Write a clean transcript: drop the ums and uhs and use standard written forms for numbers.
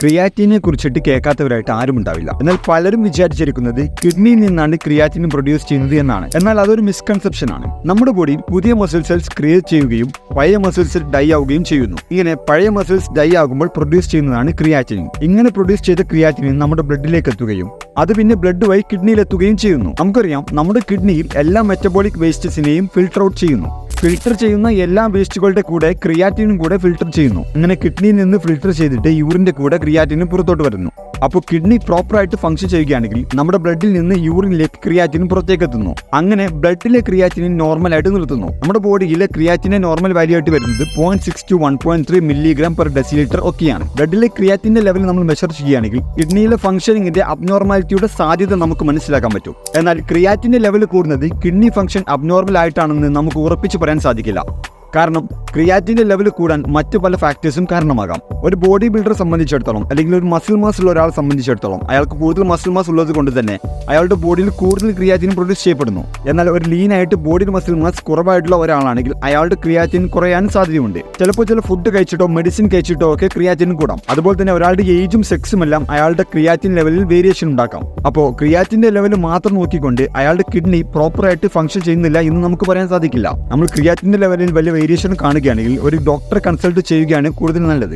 ക്രിയാറ്റിനെ കുറിച്ചിട്ട് കേൾക്കാത്തവരായിട്ട് ആരും ഉണ്ടാവില്ല. എന്നാൽ പലരും വിചാരിച്ചിരിക്കുന്നത് കിഡ്നിയിൽ നിന്നാണ് ക്രിയാറ്റിൻ പ്രൊഡ്യൂസ് ചെയ്യുന്നത് എന്നാണ്. എന്നാൽ അതൊരു മിസ്കൺസെപ്ഷൻ ആണ്. നമ്മുടെ ബോഡിയിൽ പുതിയ മസിൽ സെൽസ് ക്രിയേറ്റ് ചെയ്യുകയും പഴയ മസിൽ സെൽസ് ഡൈ ആവുകയും ചെയ്യുന്നു. ഇങ്ങനെ പഴയ മസിൽസ് ഡൈ ആകുമ്പോൾ പ്രൊഡ്യൂസ് ചെയ്യുന്നതാണ് ക്രിയാറ്റിൻ. ഇങ്ങനെ പ്രൊഡ്യൂസ് ചെയ്ത ക്രിയാറ്റിൻ നമ്മുടെ ബ്ലഡിലേക്ക് എത്തുകയും അത് പിന്നെ ബ്ലഡ് വഴി കിഡ്നിയിൽ എത്തുകയും ചെയ്യുന്നു. നമുക്കറിയാം, നമ്മുടെ കിഡ്നിയിൽ എല്ലാ മെറ്റബോളിക് വേസ്റ്റസിനെയും ഫിൽട്ടർ ഔട്ട് ചെയ്യുന്നു. ഫിൽട്ടർ ചെയ്യുന്ന എല്ലാ വേസ്റ്റുകളുടെ കൂടെ ക്രിയാറ്റിനും കൂടെ ഫിൽട്ടർ ചെയ്യുന്നു. അങ്ങനെ കിഡ്നിയിൽ നിന്ന് ഫിൽട്ടർ ചെയ്തിട്ട് യൂറിന്റെ കൂടെ ക്രിയാറ്റിനും പുറത്തോട്ട് വരുന്നു. അപ്പോൾ കിഡ്നി പ്രോപ്പറായിട്ട് ഫംഗ്ഷൻ ചെയ്യുകയാണെങ്കിൽ നമ്മുടെ ബ്ലഡിൽ നിന്ന് യൂറിനിലേക്ക് ക്രിയാറ്റിനും പുറത്തേക്ക് എത്തുന്നു. അങ്ങനെ ബ്ലഡിലെ ക്രിയാറ്റിനെ നോർമൽ ആയിട്ട് നിർത്തുന്നു. നമ്മുടെ ബോഡിയിലെ ക്രിയാറ്റിനെ നോർമൽ വാല്യൂ ആയിട്ട് വരുന്നത് 0.6 to 1.3 മില്ലിഗ്രാം പെർ ഡെസിലിറ്റർ ഒക്കെയാണ്. ബ്ലഡിലെ ക്രിയാറ്റിന്റെ ലെവൽ നമ്മൾ മെഷർ ചെയ്യുകയാണെങ്കിൽ കിഡ്നിയിലെ ഫംഗ്ഷനിങ്ങിന്റെ അബ്നോർമാലിറ്റിയുടെ സാധ്യത നമുക്ക് മനസ്സിലാക്കാൻ പറ്റും. എന്നാൽ ക്രിയാറ്റിന്റെ ലെവൽ കൂടുന്നത് കിഡ്നി ഫംഗ്ഷൻ അബ്നോർമൽ ആയിട്ടാണെന്ന് നമുക്ക് ഉറപ്പിച്ച് പറയാൻ സാധിക്കില്ല. കാരണം ക്രിയാറ്റിന്റെ ലെവൽ കൂടാൻ മറ്റു പല ഫാക്ടേഴ്സും കാരണമാകാം. ഒരു ബോഡി ബിൽഡറെ സംബന്ധിച്ചിടത്തോളം അല്ലെങ്കിൽ ഒരു മസിൽ മാസ് ഉള്ള ഒരാളെ സംബന്ധിച്ചിടത്തോളം അയാൾക്ക് കൂടുതൽ മസിൽ മാസ് ഉള്ളത് കൊണ്ട് തന്നെ അയാളുടെ ബോഡിയിൽ കൂടുതൽ ക്രിയാറ്റിൻ പ്രൊഡ്യൂസ് ചെയ്യപ്പെടുന്നു. എന്നാൽ ഒരു ലീൻ ആയിട്ട് ബോഡിയിൽ മസിൽ മാസ് കുറവായിട്ടുള്ള ഒരാളാണെങ്കിൽ അയാളുടെ ക്രിയാറ്റിൻ കുറയാനും സാധ്യതയുണ്ട്. ചിലപ്പോൾ ചില ഫുഡ് കഴിച്ചിട്ടോ മെഡിസിൻ കഴിച്ചിട്ടോ ഒക്കെ ക്രിയാറ്റിൻ കൂടാം. അതുപോലെ തന്നെ ഒരാളുടെ ഏജും സെക്സും എല്ലാം അയാളുടെ ക്രിയാറ്റിൻ ലെവലിൽ വേരിയേഷൻ ഉണ്ടാക്കാം. അപ്പോൾ ക്രിയാറ്റിന്റെ ലെവൽ മാത്രം നോക്കിക്കൊണ്ട് അയാളുടെ കിഡ്നി പ്രോപ്പറായിട്ട് ഫംഗ്ഷൻ ചെയ്യുന്നില്ല എന്ന് നമുക്ക് പറയാൻ സാധിക്കില്ല. നമ്മൾ ക്രിയാറ്റിന്റെ ലെവലിൽ വലിയ വേരിയേഷൻ കാണുകയാണെങ്കിൽ ഒരു ഡോക്ടറെ കൺസൾട്ട് ചെയ്യുകയാണ് കൂടുതൽ നല്ലത്.